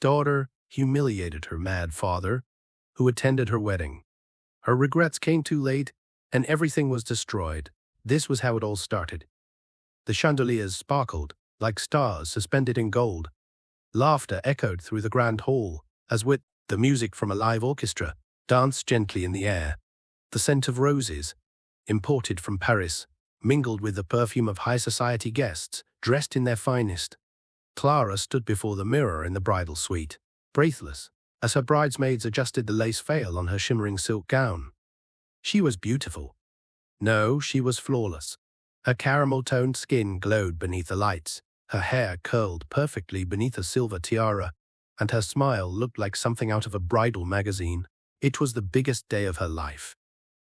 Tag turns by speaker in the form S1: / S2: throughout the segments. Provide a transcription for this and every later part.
S1: daughter humiliated her mad father, who attended her wedding. Her regrets came too late, and everything was destroyed. This was how it all started. The chandeliers sparkled like stars suspended in gold. Laughter echoed through the grand hall, as with the music from a live orchestra danced gently in the air. The scent of roses, imported from Paris, mingled with the perfume of high society guests dressed in their finest. Clara stood before the mirror in the bridal suite, breathless, as her bridesmaids adjusted the lace veil on her shimmering silk gown. She was beautiful. No, she was flawless. Her caramel-toned skin glowed beneath the lights, her hair curled perfectly beneath a silver tiara, and her smile looked like something out of a bridal magazine. It was the biggest day of her life,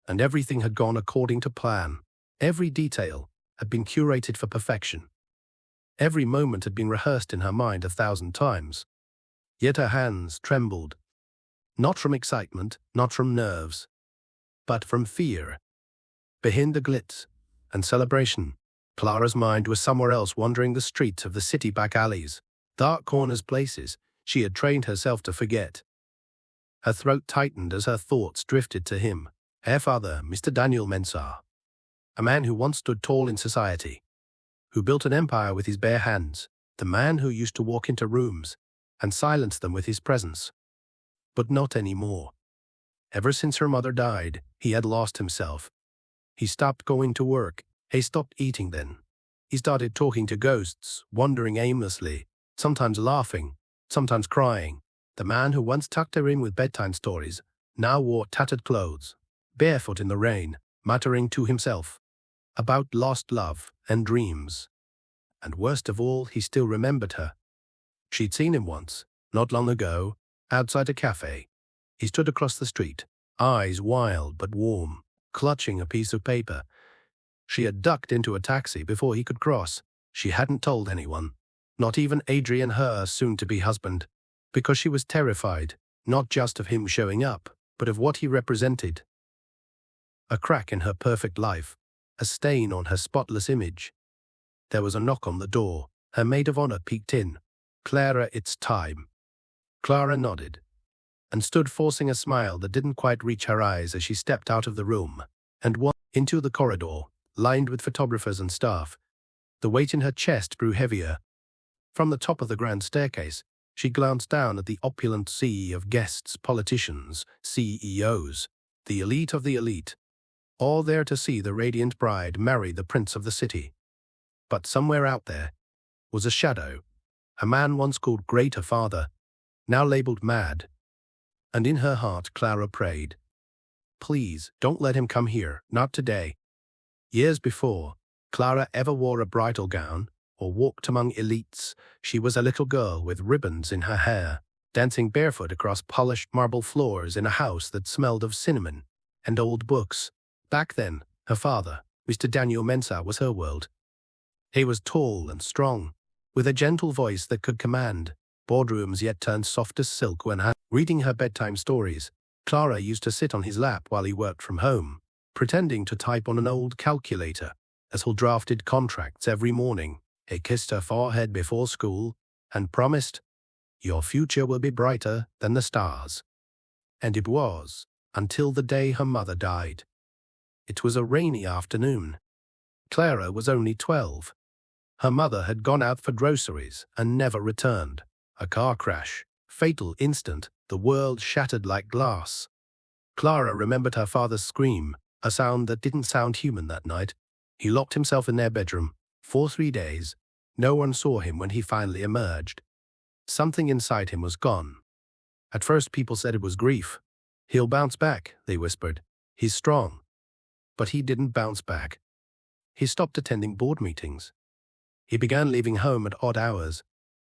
S1: and everything had gone according to plan. Every detail had been curated for perfection. Every moment had been rehearsed in her mind 1,000 times. Yet her hands trembled, not from excitement, not from nerves, but from fear. Behind the glitz and celebration, Clara's mind was somewhere else, wandering the streets of the city back alleys, dark corners, places she had trained herself to forget. Her throat tightened as her thoughts drifted to him, her father, Mr. Daniel Mensah, a man who once stood tall in society, who built an empire with his bare hands, the man who used to walk into rooms and silence them with his presence. But not anymore. Ever since her mother died, he had lost himself. He stopped going to work. He stopped eating then. He started talking to ghosts, wandering aimlessly, sometimes laughing, sometimes crying. The man who once tucked her in with bedtime stories now wore tattered clothes, barefoot in the rain, muttering to himself about lost love and dreams. And worst of all, he still remembered her. She'd seen him once, not long ago, outside a cafe. He stood across the street, eyes wild but warm, clutching a piece of paper. She had ducked into a taxi before he could cross. She hadn't told anyone, not even Adrian, her soon-to-be husband, because she was terrified, not just of him showing up, but of what he represented. A crack in her perfect life, a stain on her spotless image. There was a knock on the door. Her maid of honor peeked in. "Clara, it's time." Clara nodded, and stood forcing a smile that didn't quite reach her eyes as she stepped out of the room and walked into the corridor, lined with photographers and staff. The weight in her chest grew heavier. From the top of the grand staircase, she glanced down at the opulent sea of guests, politicians, CEOs, the elite of the elite, all there to see the radiant bride marry the prince of the city. But somewhere out there was a shadow, a man once called great, her father, now labeled mad. And in her heart, Clara prayed, "Please, don't let him come here, not today." Years before Clara ever wore a bridal gown or walked among elites, she was a little girl with ribbons in her hair, dancing barefoot across polished marble floors in a house that smelled of cinnamon and old books. Back then, her father, Mr. Daniel Mensah, was her world. He was tall and strong, with a gentle voice that could command boardrooms yet turned soft as silk when reading her bedtime stories. Clara used to sit on his lap while he worked from home, pretending to type on an old calculator as he drafted contracts every morning. He kissed her forehead before school and promised, "Your future will be brighter than the stars." And it was, until the day her mother died. It was a rainy afternoon. Clara was only 12. Her mother had gone out for groceries and never returned. A car crash, fatal instant, the world shattered like glass. Clara remembered her father's scream, a sound that didn't sound human that night. He locked himself in their bedroom. For 3 days, no one saw him when he finally emerged. Something inside him was gone. At first people said it was grief. "He'll bounce back," they whispered. "He's strong." But he didn't bounce back. He stopped attending board meetings. He began leaving home at odd hours,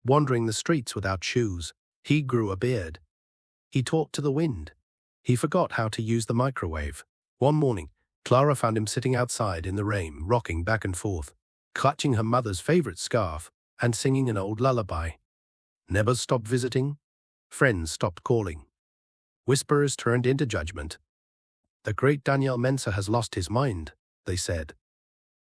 S1: wandering the streets without shoes. He grew a beard. He talked to the wind. He forgot how to use the microwave. One morning, Clara found him sitting outside in the rain, rocking back and forth, clutching her mother's favorite scarf and singing an old lullaby. Neighbors stopped visiting. Friends stopped calling. Whispers turned into judgment. "The great Daniel Mensah has lost his mind," they said.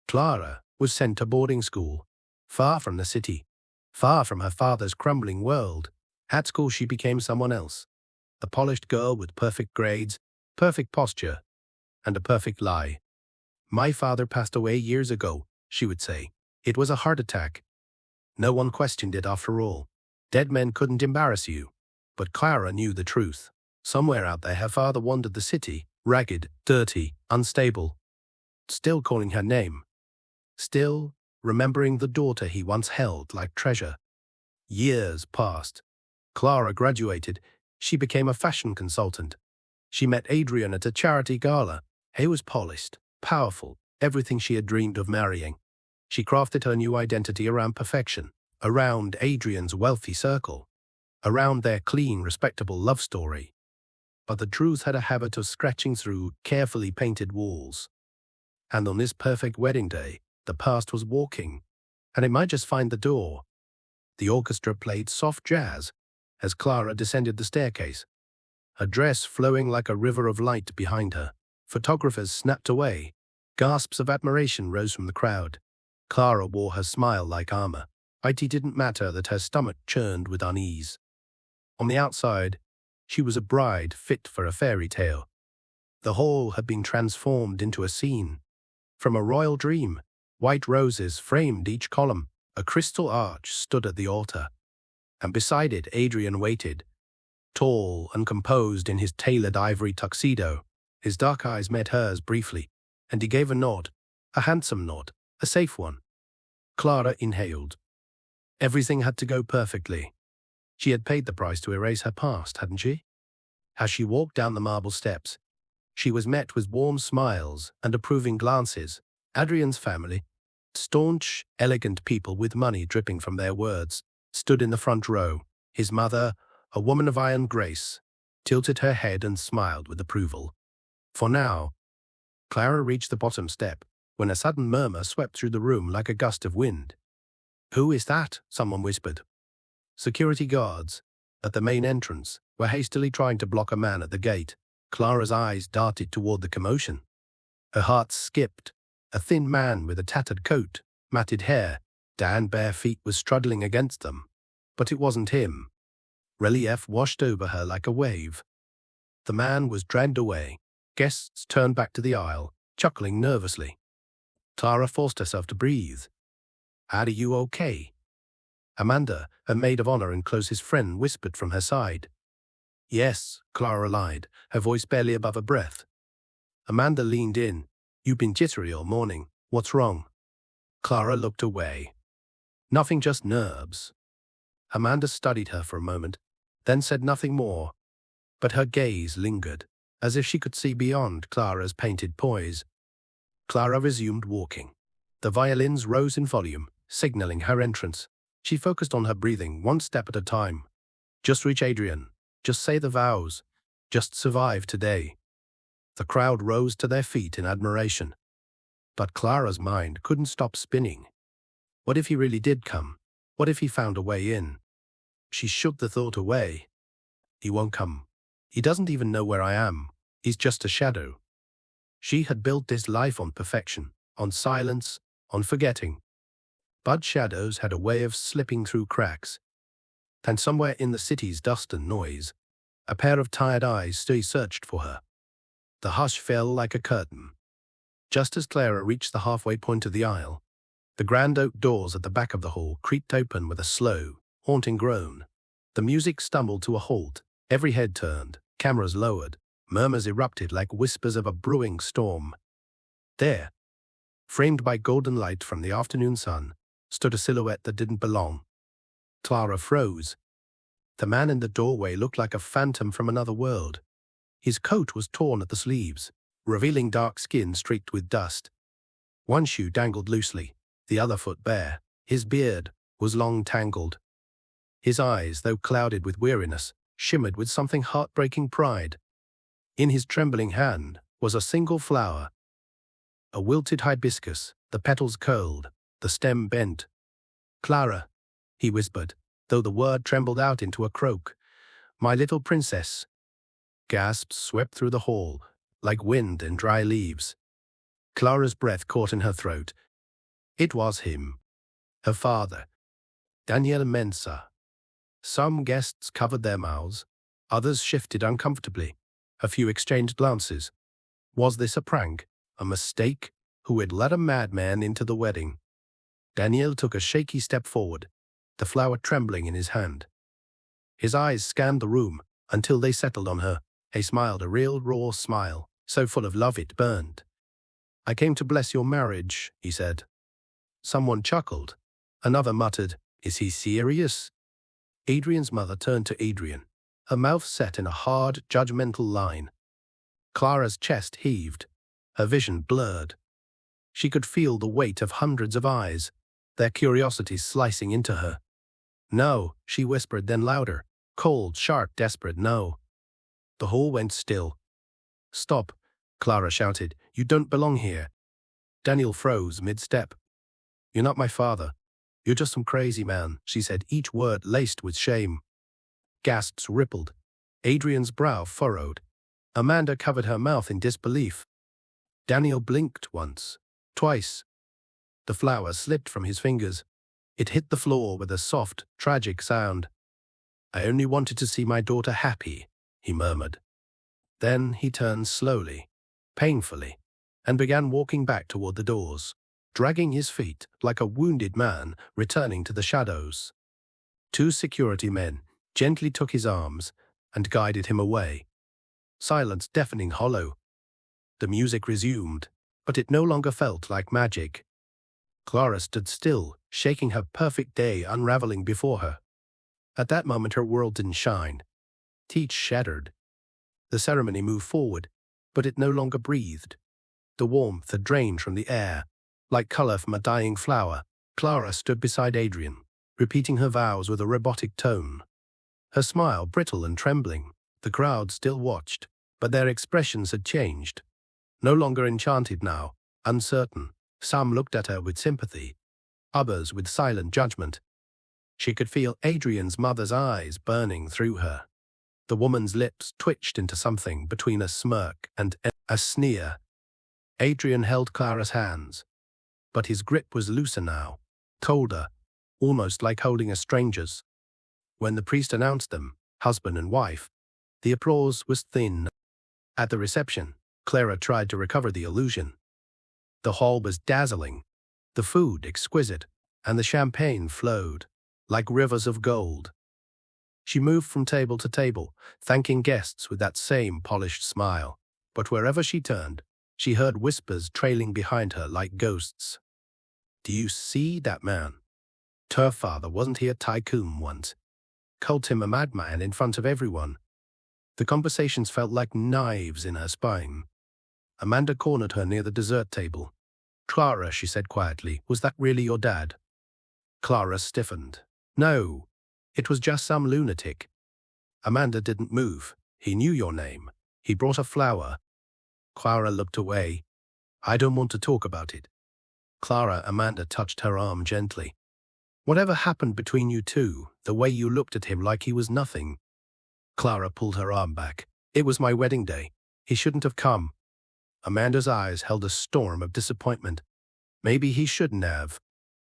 S1: Clara was sent to boarding school, far from the city, far from her father's crumbling world. At school, she became someone else, a polished girl with perfect grades, perfect posture, and a perfect lie. My father passed away years ago, she would say. It was a heart attack. No one questioned it after all. Dead men couldn't embarrass you. But Clara knew the truth. Somewhere out there her father wandered the city, ragged, dirty, unstable, still calling her name. Still remembering the daughter he once held like treasure. Years passed. Clara graduated. She became a fashion consultant. She met Adrian at a charity gala. He was polished, powerful, everything she had dreamed of marrying. She crafted her new identity around perfection, around Adrian's wealthy circle, around their clean, respectable love story. But the truth had a habit of scratching through carefully painted walls. And on this perfect wedding day, the past was walking, and it might just find the door. The orchestra played soft jazz as Clara descended the staircase, her dress flowing like a river of light behind her. Photographers snapped away. Gasps of admiration rose from the crowd. Clara wore her smile like armor. It didn't matter that her stomach churned with unease. On the outside, she was a bride fit for a fairy tale. The hall had been transformed into a scene. From a royal dream, white roses framed each column. A crystal arch stood at the altar, and beside it Adrian waited, tall and composed in his tailored ivory tuxedo. His dark eyes met hers briefly, and he gave a nod, a handsome nod, a safe one. Clara inhaled. Everything had to go perfectly. She had paid the price to erase her past, hadn't she? As she walked down the marble steps, she was met with warm smiles and approving glances. Adrian's family, staunch, elegant people with money dripping from their words, stood in the front row. His mother, a woman of iron grace, tilted her head and smiled with approval. For now, Clara reached the bottom step when a sudden murmur swept through the room like a gust of wind. "Who is that?" someone whispered. Security guards, at the main entrance, were hastily trying to block a man at the gate. Clara's eyes darted toward the commotion. Her heart skipped. A thin man with a tattered coat, matted hair, and bare feet was struggling against them. But it wasn't him. Relief washed over her like a wave. The man was dragged away. Guests turned back to the aisle, chuckling nervously. Clara forced herself to breathe. "Are you okay?" Amanda, a maid of honor and closest friend, whispered from her side. "Yes," Clara lied, her voice barely above a breath. Amanda leaned in. "You've been jittery all morning. What's wrong?" Clara looked away. "Nothing, just nerves." Amanda studied her for a moment, then said nothing more. But her gaze lingered, as if she could see beyond Clara's painted poise. Clara resumed walking. The violins rose in volume, signaling her entrance. She focused on her breathing, one step at a time. Just reach Adrian. Just say the vows. Just survive today. The crowd rose to their feet in admiration. But Clara's mind couldn't stop spinning. What if he really did come? What if he found a way in? She shook the thought away. He won't come. He doesn't even know where I am. He's just a shadow. She had built this life on perfection, on silence, on forgetting. But shadows had a way of slipping through cracks. And somewhere in the city's dust and noise, a pair of tired eyes still searched for her. The hush fell like a curtain. Just as Clara reached the halfway point of the aisle, the grand oak doors at the back of the hall creaked open with a slow, haunting groan. The music stumbled to a halt. Every head turned, cameras lowered, murmurs erupted like whispers of a brewing storm. There, framed by golden light from the afternoon sun, stood a silhouette that didn't belong. Clara froze. The man in the doorway looked like a phantom from another world. His coat was torn at the sleeves, revealing dark skin streaked with dust. One shoe dangled loosely, the other foot bare. His beard was long tangled. His eyes, though clouded with weariness, shimmered with something heartbreaking pride. In his trembling hand was a single flower, a wilted hibiscus, the petals curled, the stem bent. "Clara," he whispered, though the word trembled out into a croak. "My little princess." Gasps swept through the hall, like wind in dry leaves. Clara's breath caught in her throat. It was him, her father, Daniel Mensah. Some guests covered their mouths, others shifted uncomfortably. A few exchanged glances. Was this a prank? A mistake? Who had let a madman into the wedding? Daniel took a shaky step forward, the flower trembling in his hand. His eyes scanned the room until they settled on her. He smiled, a real raw smile, so full of love it burned. "I came to bless your marriage," he said. Someone chuckled. Another muttered, "Is he serious?" Adrian's mother turned to Adrian, her mouth set in a hard, judgmental line. Clara's chest heaved, her vision blurred. She could feel the weight of hundreds of eyes, their curiosity slicing into her. "No," she whispered, then louder. Cold, sharp, desperate, "no." The hall went still. "Stop," Clara shouted. "You don't belong here." Daniel froze mid-step. "You're not my father. You're just some crazy man," she said, each word laced with shame. Gasps rippled. Adrian's brow furrowed. Amanda covered her mouth in disbelief. Daniel blinked once, twice. The flower slipped from his fingers. It hit the floor with a soft, tragic sound. "I only wanted to see my daughter happy," he murmured. Then he turned slowly, painfully, and began walking back toward the doors, dragging his feet like a wounded man returning to the shadows. Two security men gently took his arms and guided him away. Silence deafening hollow. The music resumed, but it no longer felt like magic. Clara stood still, shaking her perfect day unraveling before her. At that moment her world didn't shine. Teach shattered. The ceremony moved forward, but it no longer breathed. The warmth had drained from the air, like color from a dying flower. Clara stood beside Adrian, repeating her vows with a robotic tone. Her smile brittle and trembling. The crowd still watched, but their expressions had changed. No longer enchanted now, uncertain. Some looked at her with sympathy, others with silent judgment. She could feel Adrian's mother's eyes burning through her. The woman's lips twitched into something between a smirk and a sneer. Adrian held Clara's hands, but his grip was looser now, colder, almost like holding a stranger's. When the priest announced them, husband and wife, the applause was thin. At the reception, Clara tried to recover the illusion. The hall was dazzling, the food exquisite, and the champagne flowed like rivers of gold. She moved from table to table, thanking guests with that same polished smile. But wherever she turned, she heard whispers trailing behind her like ghosts. "Do you see that man? Her father, wasn't he a tycoon once? Called him a madman in front of everyone." The conversations felt like knives in her spine. Amanda cornered her near the dessert table. "Clara," she said quietly, "was that really your dad?" Clara stiffened. "No, it was just some lunatic." Amanda didn't move. "He knew your name. He brought a flower." Clara looked away. "I don't want to talk about it." Amanda touched her arm gently. "Whatever happened between you two, the way you looked at him like he was nothing." Clara pulled her arm back. "It was my wedding day. He shouldn't have come." Amanda's eyes held a storm of disappointment. "Maybe he shouldn't have,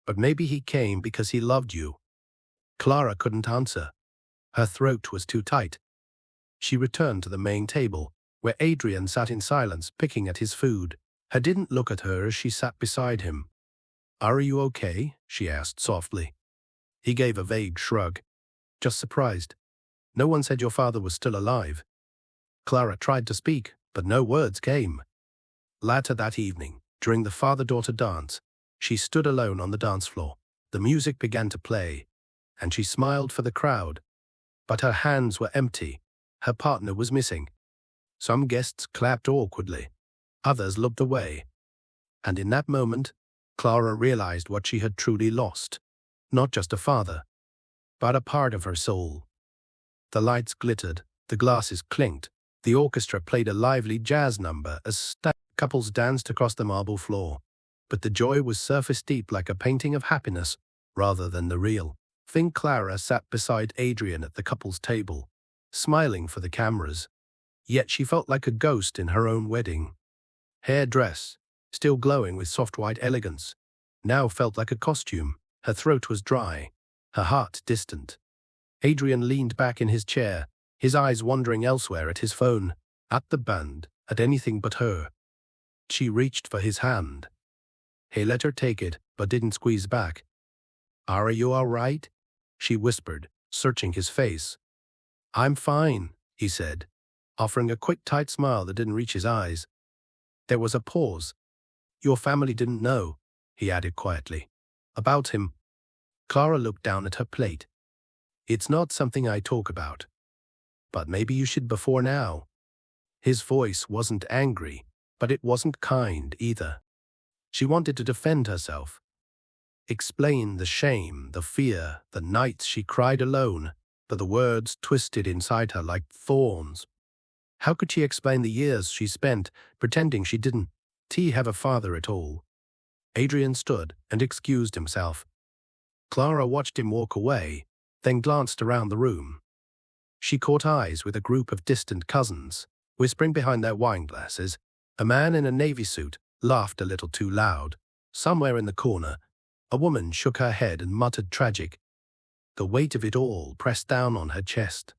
S1: but maybe he came because he loved you." Clara couldn't answer. Her throat was too tight. She returned to the main table, where Adrian sat in silence, picking at his food. He didn't look at her as she sat beside him. "Are you okay?" she asked softly. He gave a vague shrug. "Just surprised. No one said your father was still alive." Clara tried to speak, but no words came. Later that evening, during the father-daughter dance, she stood alone on the dance floor. The music began to play, and she smiled for the crowd. But her hands were empty. Her partner was missing. Some guests clapped awkwardly. Others looked away. And in that moment, Clara realized what she had truly lost. Not just a father, but a part of her soul. The lights glittered, the glasses clinked, the orchestra played a lively jazz number as couples danced across the marble floor. But the joy was surface deep, like a painting of happiness, rather than the real thing. Clara sat beside Adrian at the couple's table, smiling for the cameras. Yet she felt like a ghost in her own wedding. Hair dress, still glowing with soft white elegance, now felt like a costume. Her throat was dry, her heart distant. Adrian leaned back in his chair, his eyes wandering elsewhere at his phone, at the band, at anything but her. She reached for his hand. He let her take it, but didn't squeeze back. "Are you all right?" she whispered, searching his face. "I'm fine," he said, offering a quick, tight smile that didn't reach his eyes. There was a pause. "Your family didn't know," he added quietly. "About him." Clara looked down at her plate. "It's not something I talk about. But maybe you should before now." His voice wasn't angry, but it wasn't kind either. She wanted to defend herself. Explain the shame, the fear, the nights she cried alone, but the words twisted inside her like thorns. How could she explain the years she spent pretending she didn't have a father at all? Adrian stood and excused himself. Clara watched him walk away, then glanced around the room. She caught eyes with a group of distant cousins, whispering behind their wine glasses. A man in a navy suit laughed a little too loud. Somewhere in the corner, a woman shook her head and muttered tragic. The weight of it all pressed down on her chest.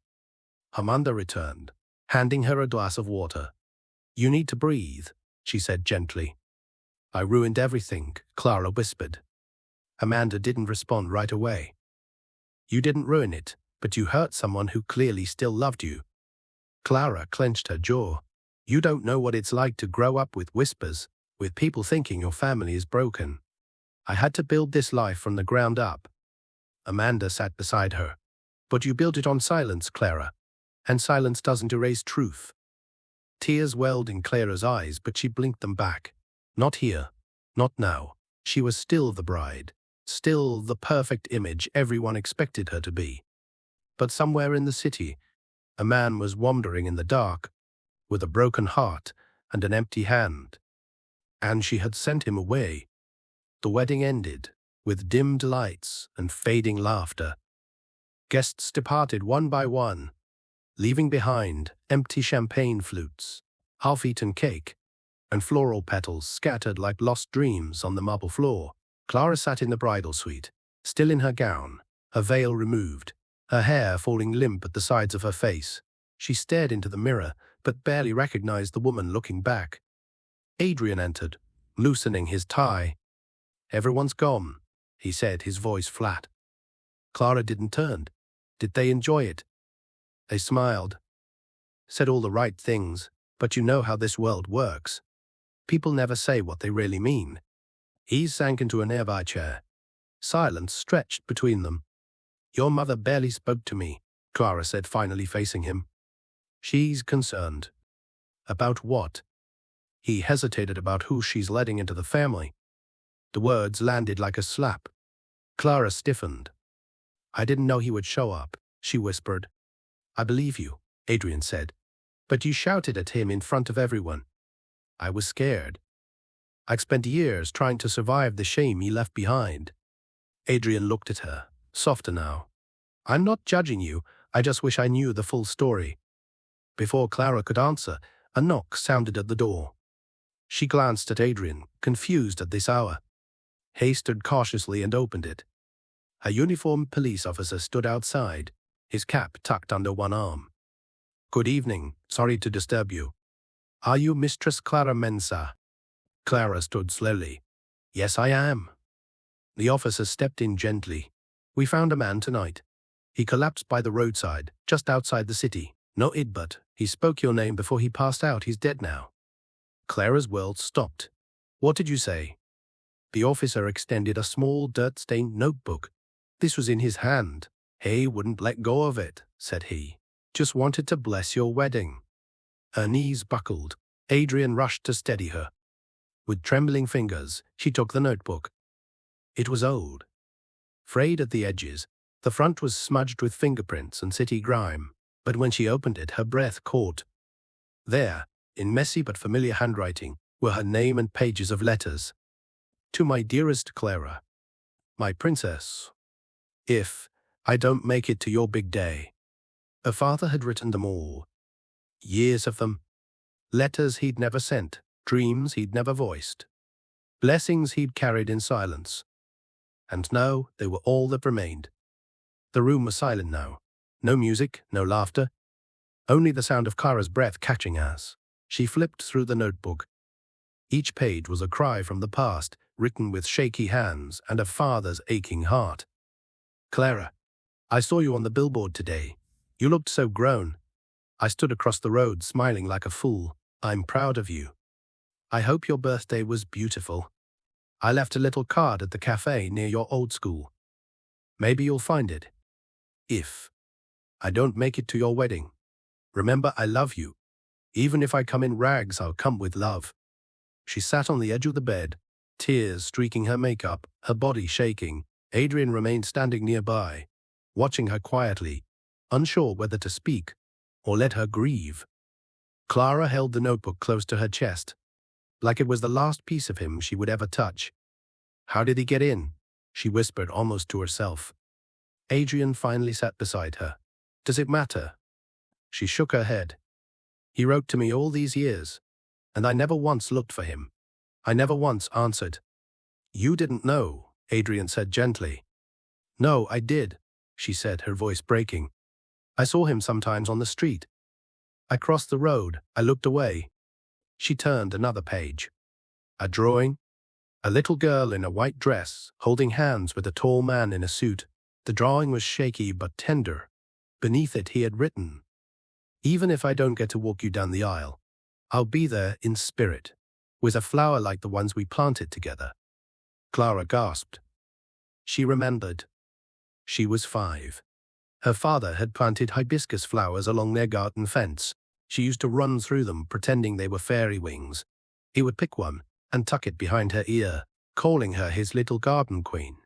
S1: Amanda returned, handing her a glass of water. "You need to breathe," she said gently. "I ruined everything," Clara whispered. Amanda didn't respond right away. "You didn't ruin it, but you hurt someone who clearly still loved you." Clara clenched her jaw. "You don't know what it's like to grow up with whispers, with people thinking your family is broken. I had to build this life from the ground up." Amanda sat beside her. "But you built it on silence, Clara. And silence doesn't erase truth." Tears welled in Clara's eyes, but she blinked them back. Not here. Not now. She was still the bride. Still the perfect image everyone expected her to be. But somewhere in the city, a man was wandering in the dark, with a broken heart and an empty hand. And she had sent him away. The wedding ended, with dimmed lights and fading laughter. Guests departed one by one, leaving behind empty champagne flutes, half-eaten cake, and floral petals scattered like lost dreams on the marble floor. Clara sat in the bridal suite, still in her gown, her veil removed, her hair falling limp at the sides of her face. She stared into the mirror, but barely recognized the woman looking back. Adrian entered, loosening his tie. "Everyone's gone," he said, his voice flat. Clara didn't turn. "Did they enjoy it?" They smiled. "Said all the right things, but you know how this world works. People never say what they really mean." He sank into a nearby chair. Silence stretched between them. "Your mother barely spoke to me," Clara said, finally facing him. "She's concerned." "About what?" He hesitated. "About who she's letting into the family." The words landed like a slap. Clara stiffened. "I didn't know he would show up," she whispered. "I believe you," Adrian said. "But you shouted at him in front of everyone." "I was scared. I'd spent years trying to survive the shame he left behind." Adrian looked at her, softer now. "I'm not judging you, I just wish I knew the full story." Before Clara could answer, a knock sounded at the door. She glanced at Adrian, confused at this hour. He stood cautiously and opened it. A uniformed police officer stood outside, his cap tucked under one arm. "Good evening, sorry to disturb you. Are you Mistress Clara Mensah?" Clara stood slowly. "Yes, I am." The officer stepped in gently. "We found a man tonight. He collapsed by the roadside, just outside the city. No id, but he spoke your name before he passed out. He's dead now." Clara's world stopped. "What did you say?" The officer extended a small dirt-stained notebook. This was in his hand. "He wouldn't let go of it," said he. "Just wanted to bless your wedding." Her knees buckled. Adrian rushed to steady her. With trembling fingers, she took the notebook. It was old. Frayed at the edges, the front was smudged with fingerprints and city grime, but when she opened it, her breath caught. There, in messy but familiar handwriting, were her name and pages of letters. "To my dearest Clara, my princess, if I don't make it to your big day." Her father had written them all. Years of them. Letters he'd never sent, dreams he'd never voiced, blessings he'd carried in silence. And now they were all that remained. The room was silent now. No music, no laughter, only the sound of Clara's breath catching us. She flipped through the notebook. Each page was a cry from the past, written with shaky hands and a father's aching heart. Clara, I saw you on the billboard today. You looked so grown. I stood across the road smiling like a fool. I'm proud of you. I hope your birthday was beautiful. I left a little card at the cafe near your old school. Maybe you'll find it. If I don't make it to your wedding, remember I love you. Even if I come in rags, I'll come with love. She sat on the edge of the bed, tears streaking her makeup, her body shaking. Adrian remained standing nearby, watching her quietly, unsure whether to speak or let her grieve. Clara held the notebook close to her chest, like it was the last piece of him she would ever touch. How did he get in? She whispered almost to herself. Adrian finally sat beside her. Does it matter? She shook her head. He wrote to me all these years, and I never once looked for him. I never once answered. You didn't know, Adrian said gently. No, I did, she said, her voice breaking. I saw him sometimes on the street. I crossed the road, I looked away. She turned another page. A drawing? A little girl in a white dress, holding hands with a tall man in a suit. The drawing was shaky but tender. Beneath it he had written, even if I don't get to walk you down the aisle, I'll be there in spirit, with a flower like the ones we planted together. Clara gasped. She remembered. She was 5. Her father had planted hibiscus flowers along their garden fence. She used to run through them, pretending they were fairy wings. He would pick one and tuck it behind her ear, calling her his little garden queen.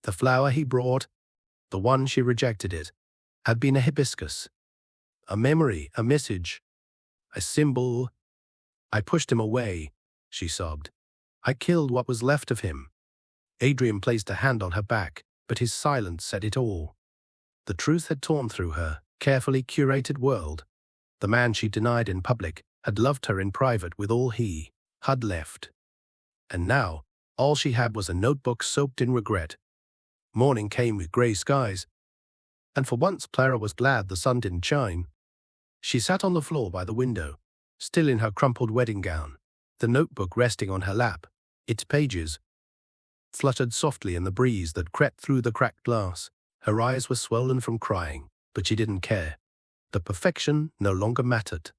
S1: The flower he brought, the one she rejected it, had been a hibiscus. A memory, a message, a symbol. I pushed him away, she sobbed. I killed what was left of him. Adrian placed a hand on her back, but his silence said it all. The truth had torn through her carefully curated world. The man she denied in public had loved her in private with all he had left. And now, all she had was a notebook soaked in regret. Morning came with grey skies, and for once Clara was glad the sun didn't shine. She sat on the floor by the window, still in her crumpled wedding gown, the notebook resting on her lap. Its pages fluttered softly in the breeze that crept through the cracked glass. Her eyes were swollen from crying, but she didn't care. The perfection no longer mattered.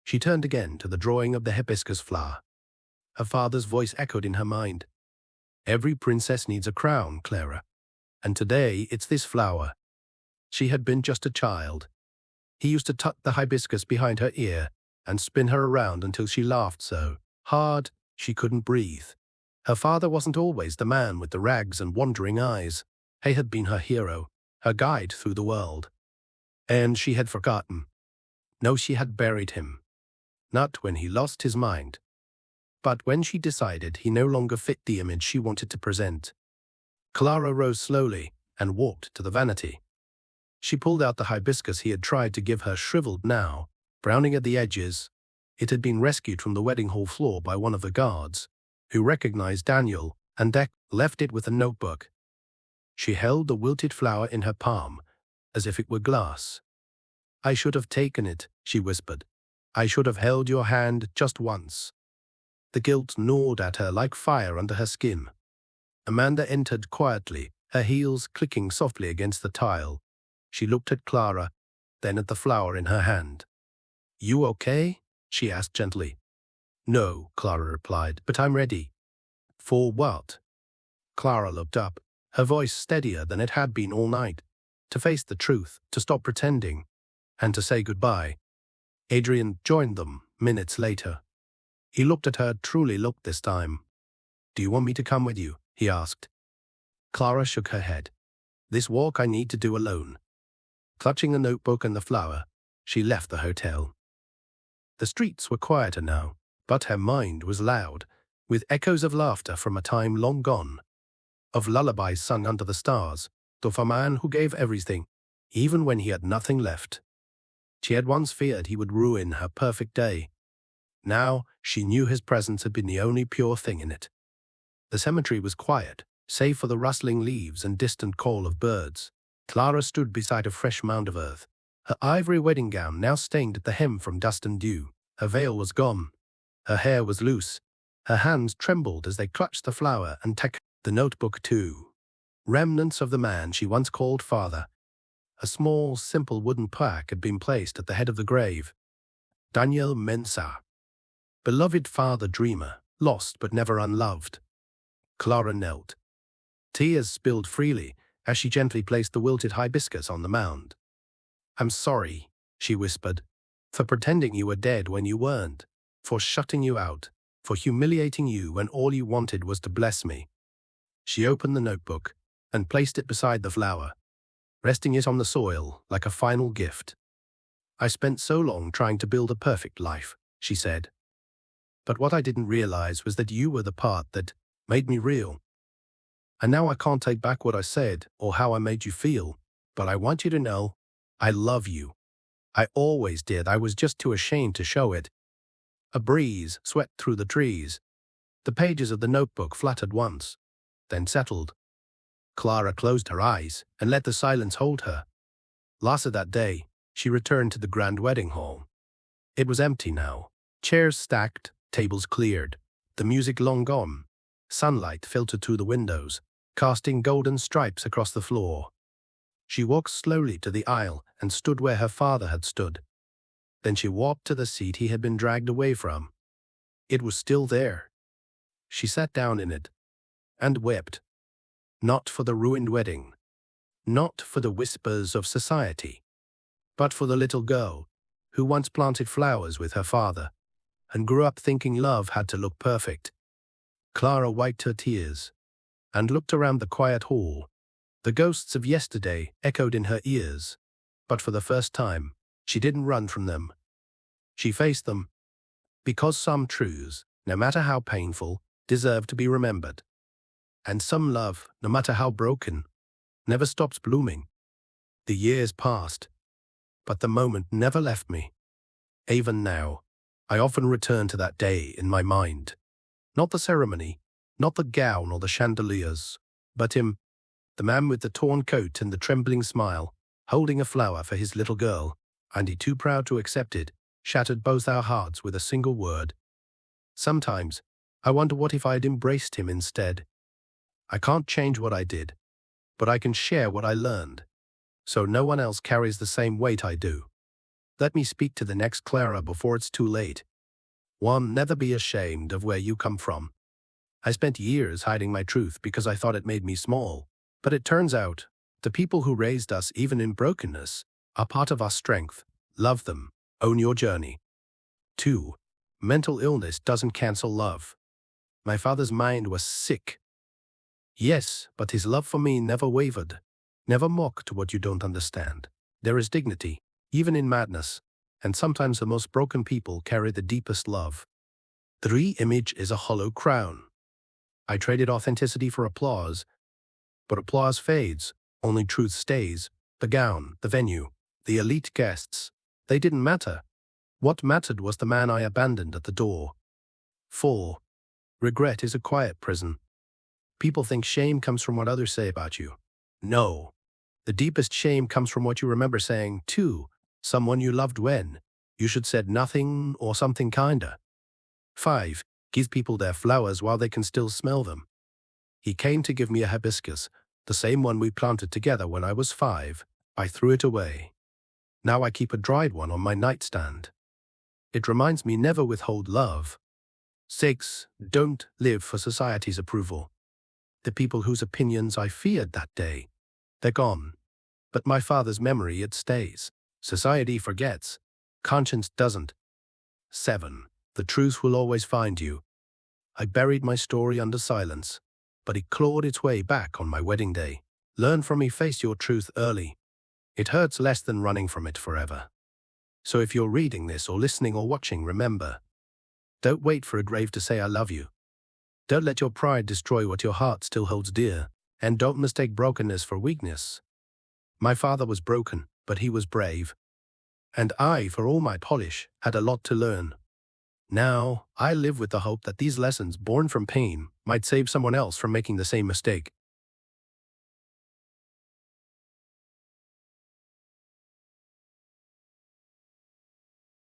S1: She turned again to the drawing of the hibiscus flower. Her father's voice echoed in her mind. Every princess needs a crown, Clara. And today it's this flower. She had been just a child. He used to tuck the hibiscus behind her ear and spin her around until she laughed so hard she couldn't breathe. Her father wasn't always the man with the rags and wandering eyes. He had been her hero, her guide through the world. And she had forgotten. No, she had buried him. Not when he lost his mind, but when she decided he no longer fit the image she wanted to present. Clara rose slowly and walked to the vanity. She pulled out the hibiscus he had tried to give her, shriveled now, browning at the edges. It had been rescued from the wedding hall floor by one of the guards, who recognized Daniel and left it with a notebook. She held the wilted flower in her palm, as if it were glass. I should have taken it, she whispered. I should have held your hand just once. The guilt gnawed at her like fire under her skin. Amanda entered quietly, her heels clicking softly against the tile. She looked at Clara, then at the flower in her hand. You okay? She asked gently. No, Clara replied, but I'm ready. For what? Clara looked up, her voice steadier than it had been all night. To face the truth, to stop pretending, and to say goodbye. Adrian joined them minutes later. He looked at her, truly looked this time. Do you want me to come with you? He asked. Clara shook her head. This walk I need to do alone. Clutching the notebook and the flower, she left the hotel. The streets were quieter now, but her mind was loud, with echoes of laughter from a time long gone, of lullabies sung under the stars, of a man who gave everything, even when he had nothing left. She had once feared he would ruin her perfect day. Now she knew his presence had been the only pure thing in it. The cemetery was quiet, save for the rustling leaves and distant call of birds. Clara stood beside a fresh mound of earth, her ivory wedding gown now stained at the hem from dust and dew. Her veil was gone. Her hair was loose. Her hands trembled as they clutched the flower and the notebook too. Remnants of the man she once called father. A small, simple wooden plaque had been placed at the head of the grave. Daniel Mensah. Beloved father dreamer, lost but never unloved. Clara knelt. Tears spilled freely as she gently placed the wilted hibiscus on the mound. I'm sorry, she whispered, for pretending you were dead when you weren't, for shutting you out, for humiliating you when all you wanted was to bless me. She opened the notebook and placed it beside the flower, resting it on the soil like a final gift. I spent so long trying to build a perfect life, she said. But what I didn't realize was that you were the part that made me real. And now I can't take back what I said or how I made you feel, but I want you to know, I love you. I always did. I was just too ashamed to show it. A breeze swept through the trees. The pages of the notebook fluttered once, then settled. Clara closed her eyes and let the silence hold her. Last of that day, she returned to the grand wedding hall. It was empty now. Chairs stacked, tables cleared, the music long gone. Sunlight filtered through the windows, casting golden stripes across the floor. She walked slowly to the aisle and stood where her father had stood. Then she walked to the seat he had been dragged away from. It was still there. She sat down in it and wept. Not for the ruined wedding, not for the whispers of society, but for the little girl who once planted flowers with her father and grew up thinking love had to look perfect. Clara wiped her tears and looked around the quiet hall. The ghosts of yesterday echoed in her ears, but for the first time, she didn't run from them. She faced them, because some truths, no matter how painful, deserve to be remembered. And some love, no matter how broken, never stops blooming. The years passed, but the moment never left me. Even now, I often return to that day in my mind. Not the ceremony, not the gown or the chandeliers, but him, the man with the torn coat and the trembling smile, holding a flower for his little girl, and he too proud to accept it, shattered both our hearts with a single word. Sometimes, I wonder what if I had embraced him instead. I can't change what I did, but I can share what I learned, so no one else carries the same weight I do. Let me speak to the next Clara before it's too late. 1. Never be ashamed of where you come from. I spent years hiding my truth because I thought it made me small, but it turns out, the people who raised us even in brokenness are part of our strength. Love them. Own your journey. 2. Mental illness doesn't cancel love. My father's mind was sick. Yes, but his love for me never wavered. Never mocked what you don't understand. There is dignity, even in madness, and sometimes the most broken people carry the deepest love. 3. Image is a hollow crown. I traded authenticity for applause, but applause fades, only truth stays. The gown, the venue, the elite guests, they didn't matter. What mattered was the man I abandoned at the door. 4. Regret is a quiet prison. People think shame comes from what others say about you. No. The deepest shame comes from what you remember saying to someone you loved when you should said nothing or something kinder. 5. Give people their flowers while they can still smell them. He came to give me a hibiscus, the same one we planted together when I was 5. I threw it away. Now I keep a dried one on my nightstand. It reminds me never withhold love. 6. Don't live for society's approval. The people whose opinions I feared that day, they're gone. But my father's memory, it stays. Society forgets. Conscience doesn't. 7. The truth will always find you. I buried my story under silence, but it clawed its way back on my wedding day. Learn from me, face your truth early. It hurts less than running from it forever. So if you're reading this or listening or watching, remember, don't wait for a grave to say I love you. Don't let your pride destroy what your heart still holds dear, and don't mistake brokenness for weakness. My father was broken, but he was brave. And I, for all my polish, had a lot to learn. Now, I live with the hope that these lessons born from pain might save someone else from making the same mistake.